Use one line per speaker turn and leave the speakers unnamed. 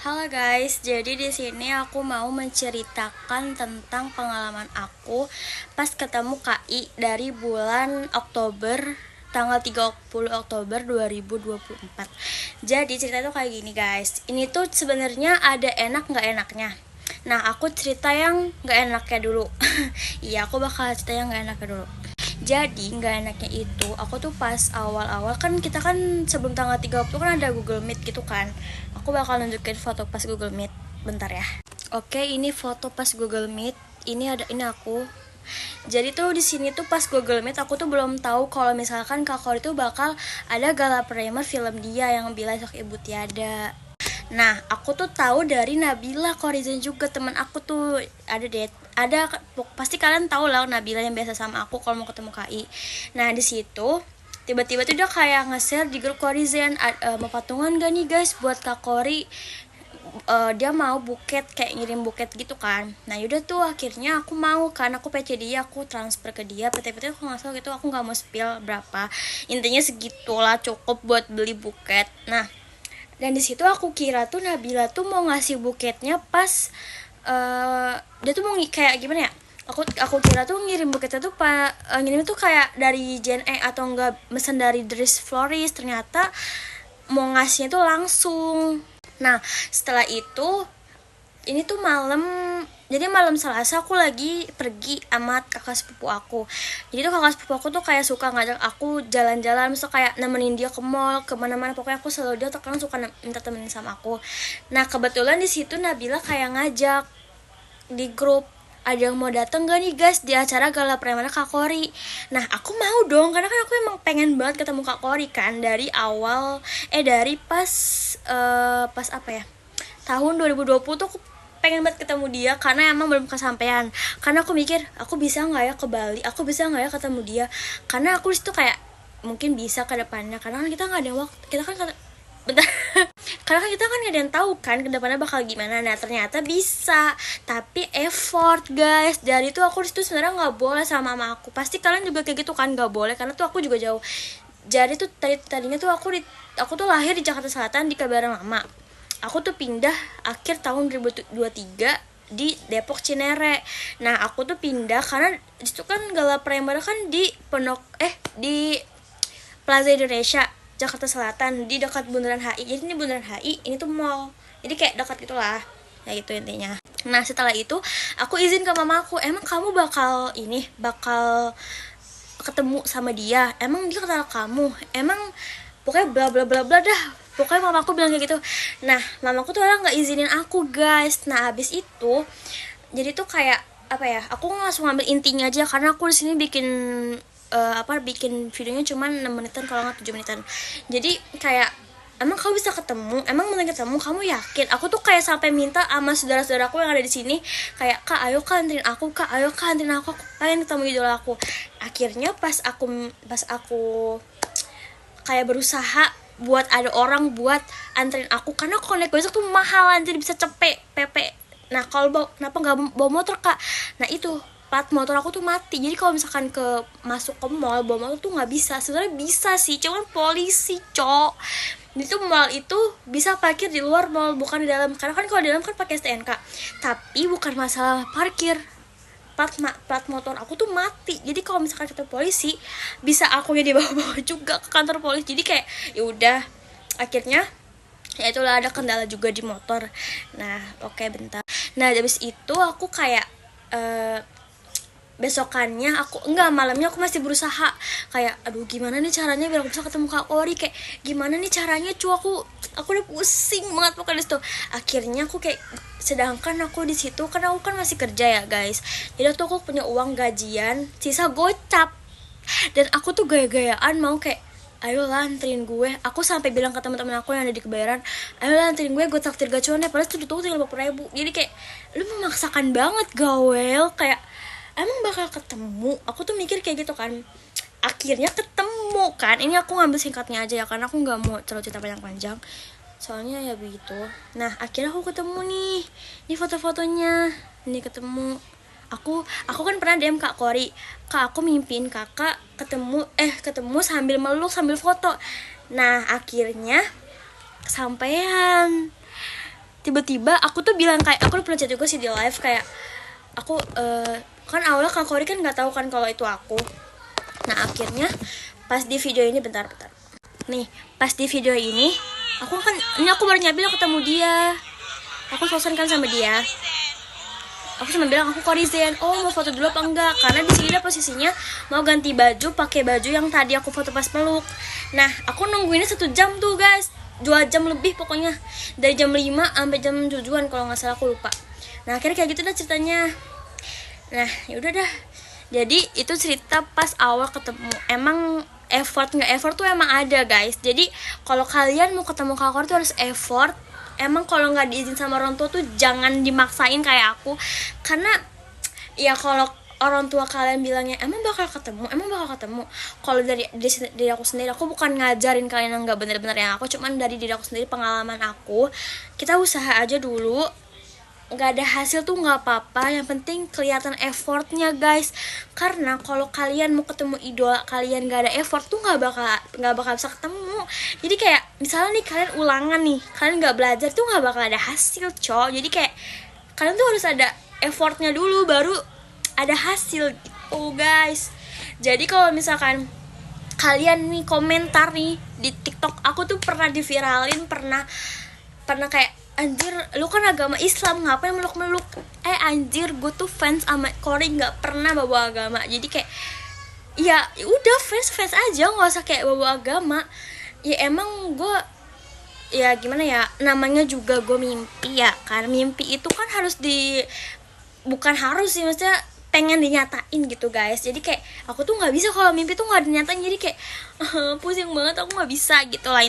Halo guys, jadi di sini aku mau menceritakan tentang pengalaman aku pas ketemu KI dari bulan Oktober, tanggal 30 Oktober 2024. Jadi cerita tuh kayak gini guys. Ini tuh sebenarnya ada enak nggak enaknya. Nah, aku cerita yang nggak enaknya dulu. Iya, aku bakal cerita yang nggak enaknya dulu. Jadi nggak enaknya itu aku tuh pas awal-awal kan kita kan sebelum tanggal 30 kan ada Google Meet gitu kan. Aku bakal nunjukin foto pas Google Meet. Bentar ya. Oke, ini foto pas Google Meet. Ini aku. Jadi tuh di sini tuh pas Google Meet aku tuh belum tahu kalau misalkan Kak Kori tuh bakal ada gala premier film dia yang Bila Sok Ibu Tiada. Nah, aku tuh tahu dari Nabila Korizon juga, teman aku tuh ada pasti kalian tahu lah Nabila yang biasa sama aku kalau mau ketemu KI. Nah, di situ tiba-tiba tuh dia kayak nge-share di grup Korizon, mau patungan gak nih guys buat Kak Kori. Dia mau buket, kayak ngirim buket gitu kan. Nah yaudah tuh akhirnya aku mau kan, aku PC dia, aku transfer ke dia PT-PT, aku nggak salah gitu, aku nggak mau spill berapa, intinya segitulah cukup buat beli buket. Nah, dan di situ aku kira tuh Nabila tuh mau ngasih buketnya pas dia tuh mau kayak gimana ya, aku kira tuh ngirim buketnya tuh ngirim tuh kayak dari Gen E atau enggak mesen dari Dries Florist. Ternyata mau ngasihnya tuh langsung. Nah, setelah itu ini tuh malam, jadi malam Selasa aku lagi pergi sama kakak sepupu aku. Jadi tuh kakak sepupu aku tuh kayak suka ngajak aku jalan-jalan, misal kayak nemenin dia ke mall, kemana-mana, pokoknya aku selalu, dia terkadang suka minta temenin sama aku. Nah kebetulan di situ Nabila kayak ngajak di grup, ada yang mau datang gak nih guys di acara gala premier Kak Kori. Nah aku mau dong, karena kan aku emang pengen banget ketemu Kak Kori kan dari awal, dari pas apa ya, tahun 2020 tuh aku pengen banget ketemu dia karena emang belum kesampaian. Karena aku mikir aku bisa nggak ya ke Bali, aku bisa nggak ya ketemu dia, karena aku disitu kayak mungkin bisa ke depannya, karena kan kita nggak ada waktu, kita kan bentar. Karena kan kita kan nggak ada yang tahu kan ke depannya bakal gimana. Nah ternyata bisa, tapi effort guys. Dari itu aku disitu sebenarnya nggak boleh sama mama aku, pasti kalian juga kayak gitu kan, nggak boleh karena tuh aku juga jauh. Jadi tuh tadinya tuh aku tuh lahir di Jakarta Selatan di Kebayoran Lama. Aku tuh pindah akhir tahun 2023 di Depok Cinere. Nah aku tuh pindah karena itu kan gala premier kan di di Plaza Indonesia Jakarta Selatan, di dekat Bundaran HI. Jadi ini Bundaran HI, ini tuh mall, jadi kayak dekat gitulah ya gitu intinya. Nah setelah itu aku izin ke mamaku, emang kamu bakal ketemu sama dia, emang dia kenal kamu, emang pokoknya bla bla bla bla dah, pokoknya mamaku bilang kayak gitu. Nah mamaku tuh orang nggak izinin aku guys. Nah abis itu jadi tuh kayak apa ya, aku langsung ngambil intinya aja karena aku di sini bikin videonya cuma 6 menitan kalau nggak 7 menitan. Jadi kayak, emang kamu bisa ketemu, emang mau ketemu, kamu yakin? Aku tuh kayak sampai minta sama saudara-saudaraku yang ada di sini, kayak kak ayo kak anterin aku, kak ayo kak anterin aku pengen ketemu idola aku. Akhirnya pas aku kayak berusaha buat ada orang buat anterin aku, karena kalau naik besok tuh mahal, jadi bisa cepet PP. Nah kalau kenapa nggak bawa motor kak? Nah itu plat motor aku tuh mati, jadi kalau misalkan masuk ke mall bawa motor tuh nggak bisa. Sebenarnya bisa sih, cuman polisi cok. Itu mall itu bisa parkir di luar mall, bukan di dalam, karena kan kalau di dalam kan pakai STNK. Tapi bukan masalah parkir, plat motor aku tuh mati. Jadi kalau misalkan ketemu polisi bisa aku ya dibawa-bawa juga ke kantor polisi. Jadi kayak ya udah, akhirnya ya itulah, ada kendala juga di motor. Nah oke, bentar. Nah habis itu aku kayak besokannya malamnya aku masih berusaha kayak aduh gimana nih caranya biar aku bisa ketemu Kak Kori, kayak gimana nih caranya aku udah pusing banget pokoknya di situ. Akhirnya aku kayak, sedangkan aku di situ karena aku kan masih kerja ya guys, jadi tuh aku punya uang gajian sisa gocap, dan aku tuh gaya-gayaan mau kayak ayo anterin gue. Aku sampai bilang ke teman-teman aku yang ada di Kebayoran, ayo anterin gue traktir gacuannya, padahal itu tuh tinggal 50.000. Jadi kayak lu memaksakan banget gawel, kayak emang bakal ketemu. Aku tuh mikir kayak gitu kan. Akhirnya ketemu kan, ini aku ngambil singkatnya aja ya karena aku nggak mau terlalu cerita panjang-panjang soalnya ya begitu. Nah akhirnya aku ketemu nih, ini foto-fotonya, ini ketemu. Aku kan pernah DM Kak Kori, kak aku mimpiin kakak ketemu sambil meluk sambil foto. Nah akhirnya kesampaian. tiba-tiba aku tuh bilang kayak, aku udah pernah chat juga sih di live kayak aku kan awalnya Kak Kori kan nggak tahu kan kalau itu aku. Nah akhirnya pas di video ini, bentar nih, pas di video ini aku baru nyampe ketemu dia, aku selesai kan sama dia, aku cuma bilang aku Kori Zen, oh mau foto dulu apa enggak, karena di sini dia posisinya mau ganti baju, pakai baju yang tadi aku foto pas peluk. Nah aku nungguinnya 1 jam tuh guys, 2 jam lebih pokoknya, dari jam 5 sampai jam 7-an kalau nggak salah, aku lupa. Nah akhirnya kayak gitu dah ceritanya. Nah yaudah dah, jadi itu cerita pas awal ketemu. Emang effort nggak effort tuh emang ada guys. Jadi kalau kalian mau ketemu Kak Kori tuh harus effort. Emang kalau nggak diizin sama orang tua tuh jangan dimaksain kayak aku, karena ya kalau orang tua kalian bilangnya emang bakal ketemu. Kalau dari aku sendiri, aku bukan ngajarin kalian yang nggak bener-bener yang aku, cuman dari diri aku sendiri, pengalaman aku, kita usaha aja dulu. Nggak ada hasil tuh nggak apa-apa, yang penting kelihatan effortnya guys. Karena kalau kalian mau ketemu idola kalian nggak ada effort tuh nggak bakal bisa ketemu. Jadi kayak misalnya nih kalian ulangan nih, kalian nggak belajar tuh nggak bakal ada hasil Jadi kayak kalian tuh harus ada effortnya dulu baru ada hasil gitu guys. Jadi kalau misalkan kalian nih komentar nih di TikTok aku tuh pernah diviralin, pernah kayak, anjir lu kan agama Islam ngapain meluk-meluk. Anjir gue tuh fans sama Kori, nggak pernah bawa agama. Jadi kayak ya udah fans aja, nggak usah kayak bawa agama. Ya emang gue, ya gimana ya, namanya juga gue mimpi ya kan. Mimpi itu kan harus bukan harus sih, maksudnya pengen dinyatain gitu guys. Jadi kayak aku tuh nggak bisa kalau mimpi tuh nggak dinyatain, jadi kayak pusing banget, aku nggak bisa gitu lah.